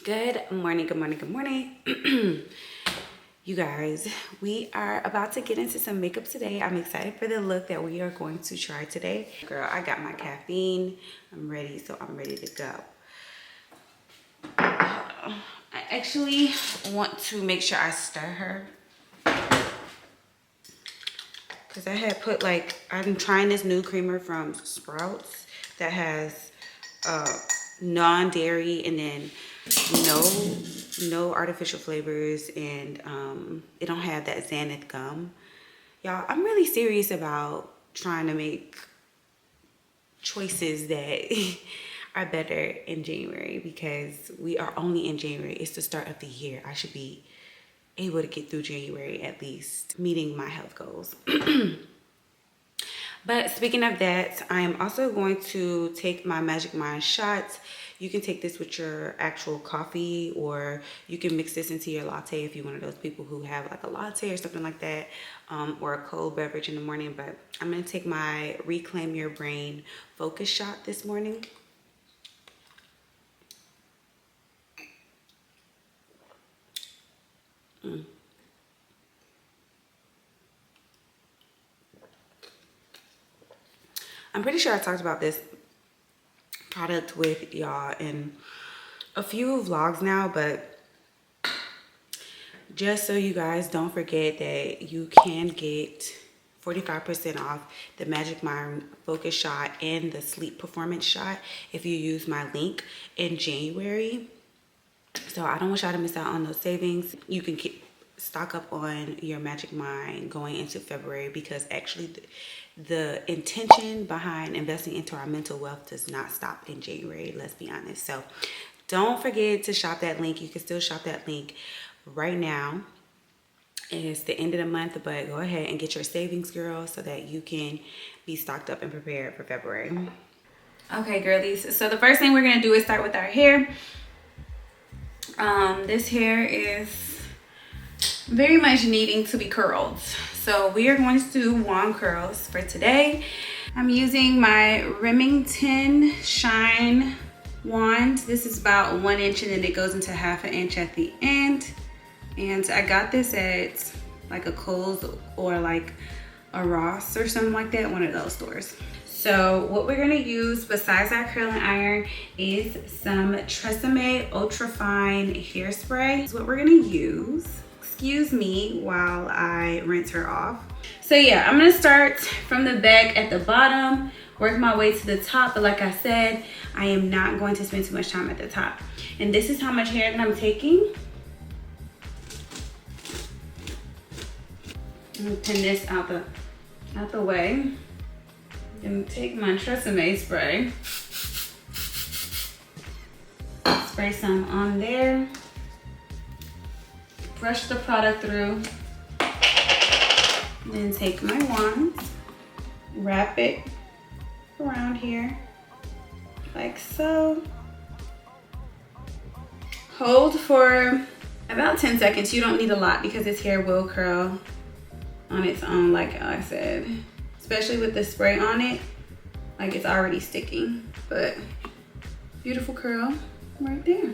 Good morning, good morning, good morning. You guys, we are about to get into some makeup today. I'm excited for the look that we are going to try today. Girl, I got my caffeine. I'm ready, so I'm ready to go. I actually want to make sure I stir her. Because I had put I'm trying this new creamer from Sprouts that has non-dairy and then no artificial flavors, and it don't have that xanthan gum. Y'all, I'm really serious about trying to make choices that are better in January, because we are only in January. It's the start of the year. I should be able to get through January at least, meeting my health goals. But speaking of that, I am also going to take my Magic Mind shots. You can take this with your actual coffee, or you can mix this into your latte if you're one of those people who have like a latte or something like that, or a cold beverage in the morning. But I'm going to take my Reclaim Your Brain focus shot this morning. I'm pretty sure I talked about this product with y'all in a few vlogs now, but just so you guys don't forget that you can get 45% off the Magic Mind Focus Shot and the Sleep Performance Shot if you use my link in January. So I don't want y'all to miss out on those savings. You can stock up on your Magic Mind going into February, because actually the intention behind investing into our mental wealth does not stop in January, let's be honest. So don't forget to shop that link. You can still shop that link right now. It's the end of the month, but go ahead and get your savings, girl, so that you can be stocked up and prepared for February. Okay, girlies. So the first thing we're going to do is start with our hair. This hair is very much needing to be curled. So we are going to do wand curls for today. I'm using my Remington Shine wand. This is about 1 inch, and then it goes into ½ an inch at the end. And I got this at like a Kohl's or like a Ross or something like that, one of those stores. So what we're gonna use besides our curling iron is some Tresemme Ultra Fine Hairspray. That's what we're gonna use. Excuse me while I rinse her off. So yeah, I'm gonna start from the back at the bottom, work my way to the top, but like I said, I am not going to spend too much time at the top. And this is how much hair that I'm taking. I'm gonna pin this out the way. I'm gonna take my Tresemme spray. Spray some on there. Brush the product through. Then take my wand, wrap it around here like so. Hold for about 10 seconds. You don't need a lot because this hair will curl on its own, like I said, especially with the spray on it. Like, it's already sticking, but beautiful curl right there.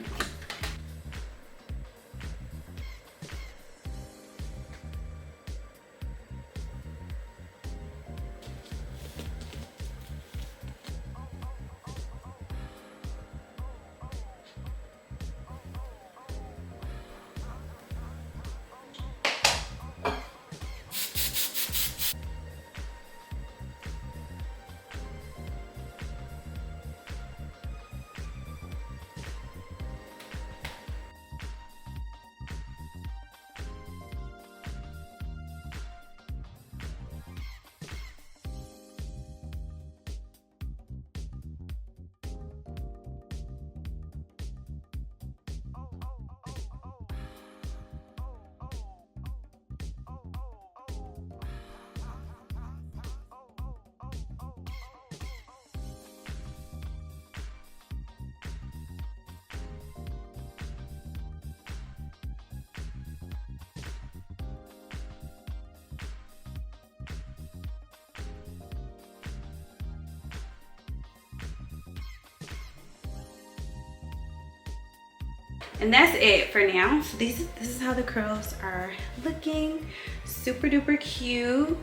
And that's it for now. So this is how the curls are looking. Super duper cute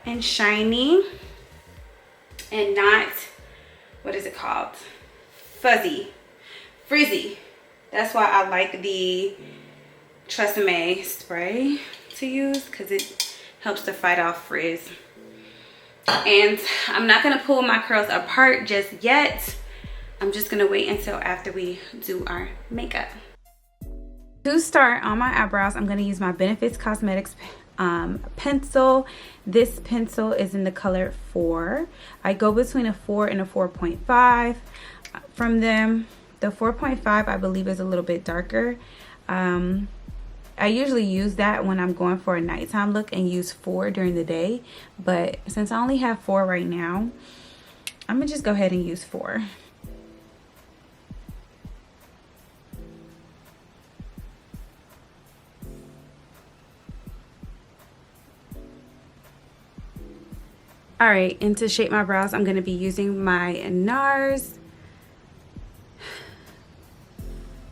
and shiny and not, what is it called? Frizzy. That's why I like the Tresemme spray to use, because it helps to fight off frizz. And I'm not gonna pull my curls apart just yet. I'm just gonna wait until after we do our makeup. To start on my eyebrows, I'm gonna use my Benefits Cosmetics pencil. This pencil is in the color 4. I go between a 4 and a 4.5 from them. The 4.5 I believe is a little bit darker. I usually use that when I'm going for a nighttime look and use 4 during the day, but since I only have 4 right now, I'm gonna just go ahead and use 4. All right, and to shape my brows, I'm gonna be using my NARS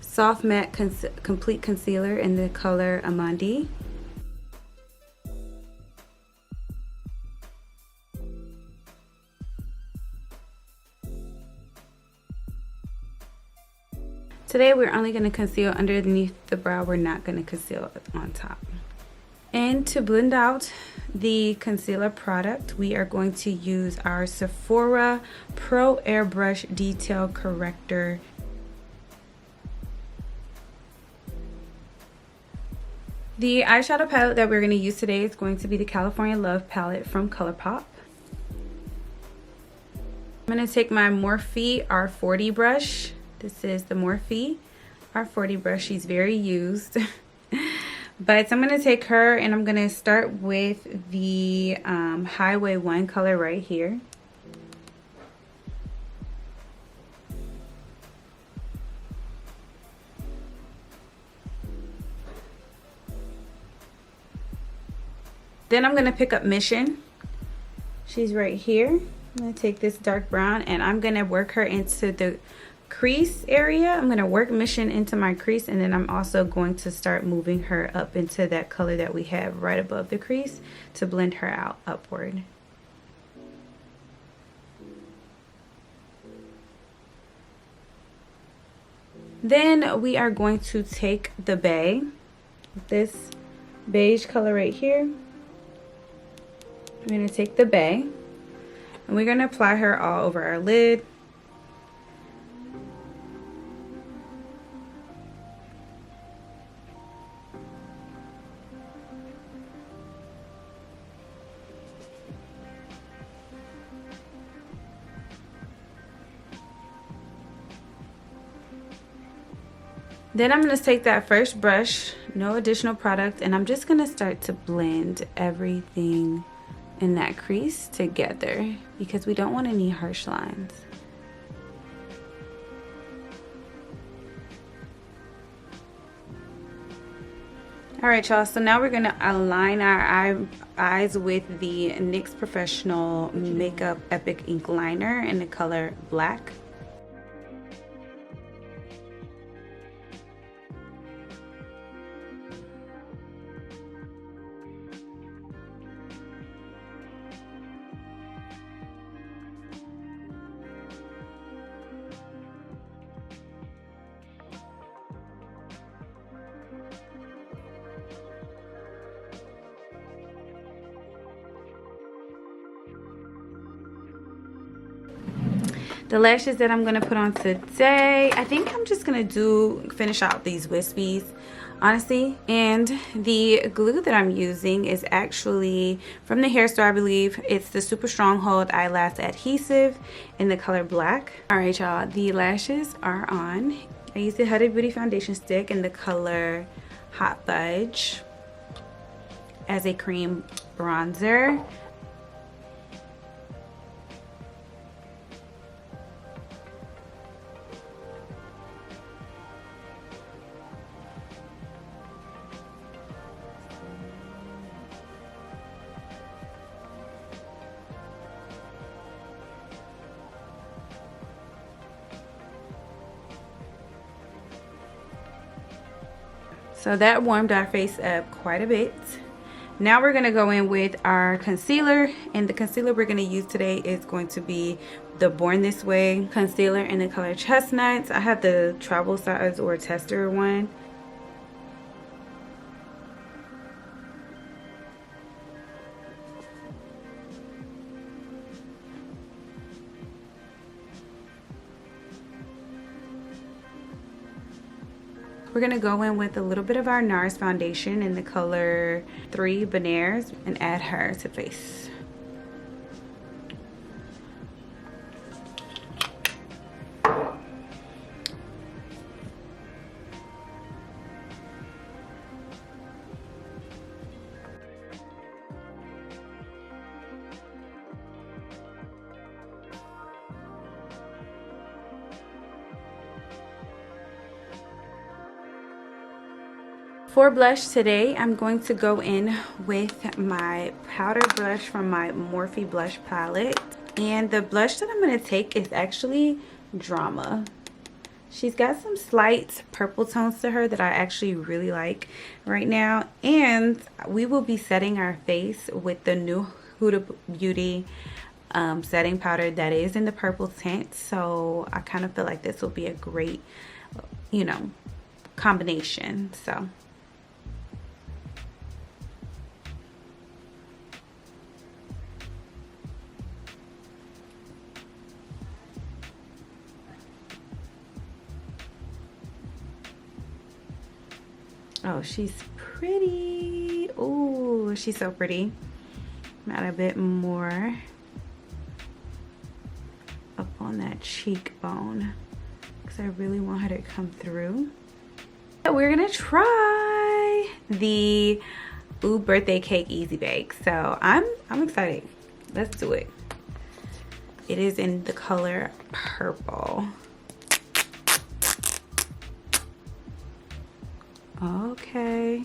Soft Matte Complete Concealer in the color Amandi. Today we're only going to conceal underneath the brow. We're not going to conceal on top. And to blend out the concealer product, we are going to use our Sephora Pro Airbrush Detail Corrector. The eyeshadow palette that we're going to use today is going to be the California Love palette from ColourPop. I'm going to take my Morphe R40 brush. This is the Morphe R40 brush. She's very used. But I'm going to take her and I'm going to start with the Highway 1 color right here. Then I'm going to pick up Mission. She's right here. I'm going to take this dark brown and I'm going to work her into the crease area. I'm going to work Mission into my crease, and then I'm also going to start moving her up into that color that we have right above the crease to blend her out upward. Then we are going to take the Bay, this beige color right here. I'm going to take the Bay and we're going to apply her all over our lid. Then I'm going to take that first brush, no additional product, and I'm just going to start to blend everything in that crease together because we don't want any harsh lines. Alright y'all, so now we're going to align our eyes with the NYX Professional Makeup Epic Ink Liner in the color Black. The lashes that I'm going to put on today, I think I'm just going to finish out these wispies, honestly. And the glue that I'm using is actually from the hair store, I believe. It's the Super Stronghold Eyelash Adhesive in the color Black. Alright y'all, the lashes are on. I used the Huda Beauty foundation stick in the color Hot Fudge as a cream bronzer. So that warmed our face up quite a bit. Now we're gonna go in with our concealer, and the concealer we're gonna use today is going to be the Born This Way concealer in the color Chestnuts. I have the travel size or tester one. We're gonna go in with a little bit of our NARS foundation in the color 3 Benares and add her to face. For blush today, I'm going to go in with my powder blush from my Morphe blush palette. And the blush that I'm going to take is actually Drama. She's got some slight purple tones to her that I actually really like right now. And we will be setting our face with the new Huda Beauty setting powder that is in the purple tint. So I kind of feel like this will be a great, you know, combination. So oh, she's pretty. Oh, she's so pretty. Add a bit more up on that cheekbone because I really want her to come through. We're gonna try the Ooh Birthday Cake Easy Bake. So I'm excited. Let's do it. It is in the color purple. Okay,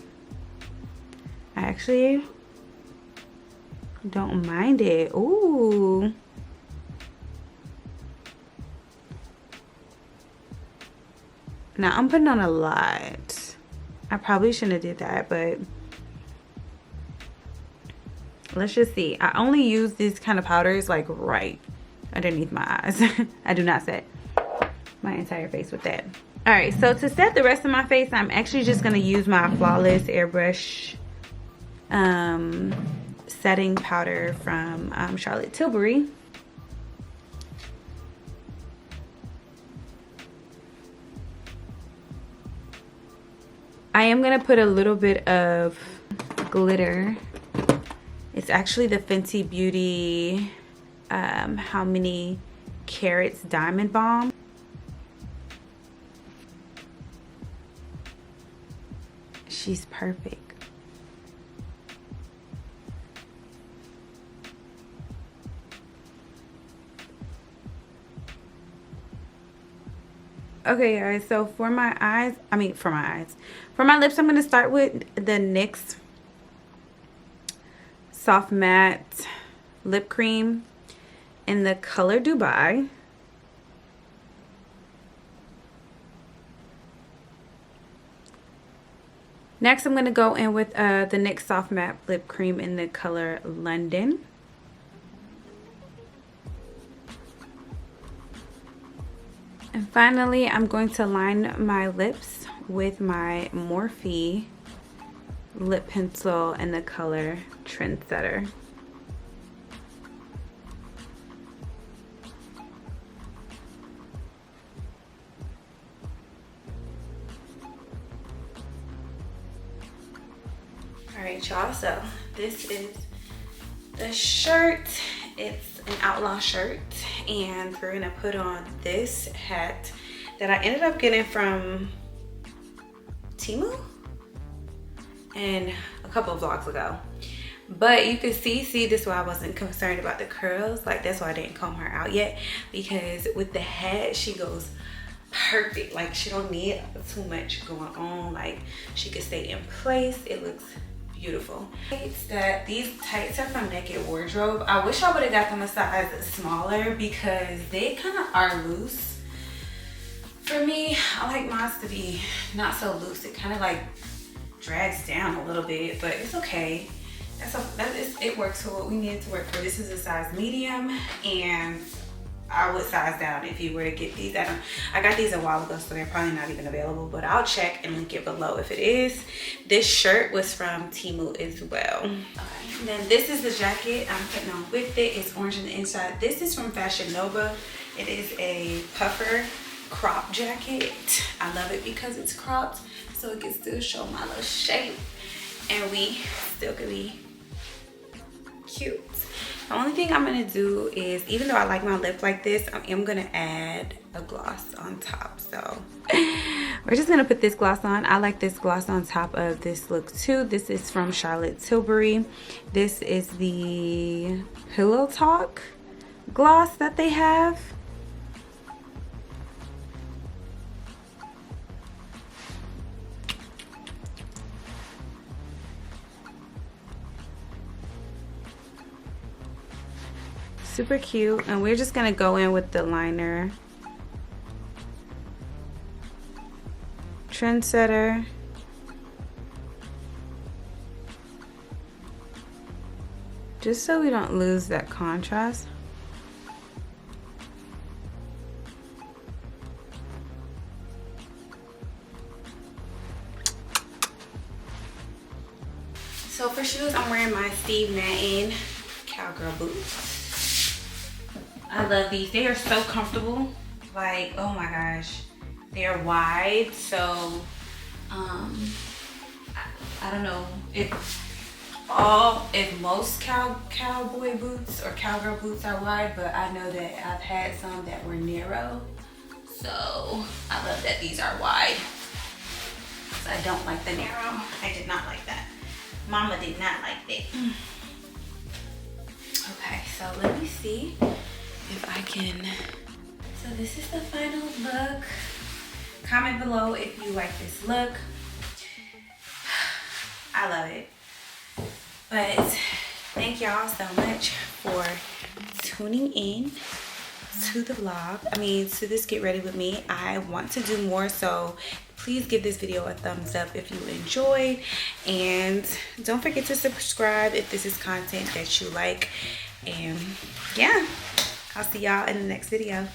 I actually don't mind it. Ooh, now I'm putting on a lot. I probably shouldn't have did that, but let's just see. I only use these kind of powders like right underneath my eyes. I do not set my entire face with that. All right, so to set the rest of my face, I'm actually just gonna use my Flawless Airbrush setting powder from Charlotte Tilbury. I am gonna put a little bit of glitter. It's actually the Fenty Beauty How Many Carats Diamond Balm. She's perfect. Okay guys, so for my eyes, for my lips, I'm going to start with the NYX Soft Matte Lip Cream in the color Dubai. Next, I'm going to go in with the NYX Soft Matte Lip Cream in the color London. And finally, I'm going to line my lips with my Morphe lip pencil in the color Trendsetter. Alright y'all, so this is the shirt. It's an outlaw shirt, and we're gonna put on this hat that I ended up getting from Temu and a couple of vlogs ago. But you can see this is why I wasn't concerned about the curls. Like, that's why I didn't comb her out yet, because with the hat she goes perfect. Like, she don't need too much going on. Like, she can stay in place. It looks beautiful. These tights are from Naked Wardrobe. I wish I would have got them a size smaller because they kind of are loose. For me, I like mine to be not so loose. It kind of like drags down a little bit, but it's okay. It works for what we need it to work for. This is a size medium, and I would size down if you were to get these. I got these a while ago, so they're probably not even available, but I'll check and link it below if it is. This shirt was from Temu as well. Okay. And then this is the jacket I'm putting on with it. It's orange on the inside. This is from Fashion Nova. It is a puffer crop jacket. I love it because it's cropped, so it can still show my little shape, and we still can be cute. The only thing I'm gonna do is, even though I like my lip like this, I am gonna add a gloss on top. So we're just gonna put this gloss on. I like this gloss on top of this look too. This is from Charlotte Tilbury. This is the Pillow Talk gloss that they have. Super cute, and we're just gonna go in with the liner. Trendsetter. Just so we don't lose that contrast. So for shoes, I'm wearing my Steve Madden cowgirl boots. I love these. They are so comfortable. Like, oh my gosh. They're wide, so I don't know if most cowboy boots or cowgirl boots are wide, but I know that I've had some that were narrow. So I love that these are wide. So I don't like the narrow. I did not like that. Mama did not like that. Okay, so let me see if I can. So this is the final look. Comment below if you like this look. I love it. But thank y'all so much for tuning in to the vlog. I mean, to this Get Ready With Me. I want to do more, so please give this video a thumbs up if you enjoyed. And don't forget to subscribe if this is content that you like. And yeah, I'll see y'all in the next video.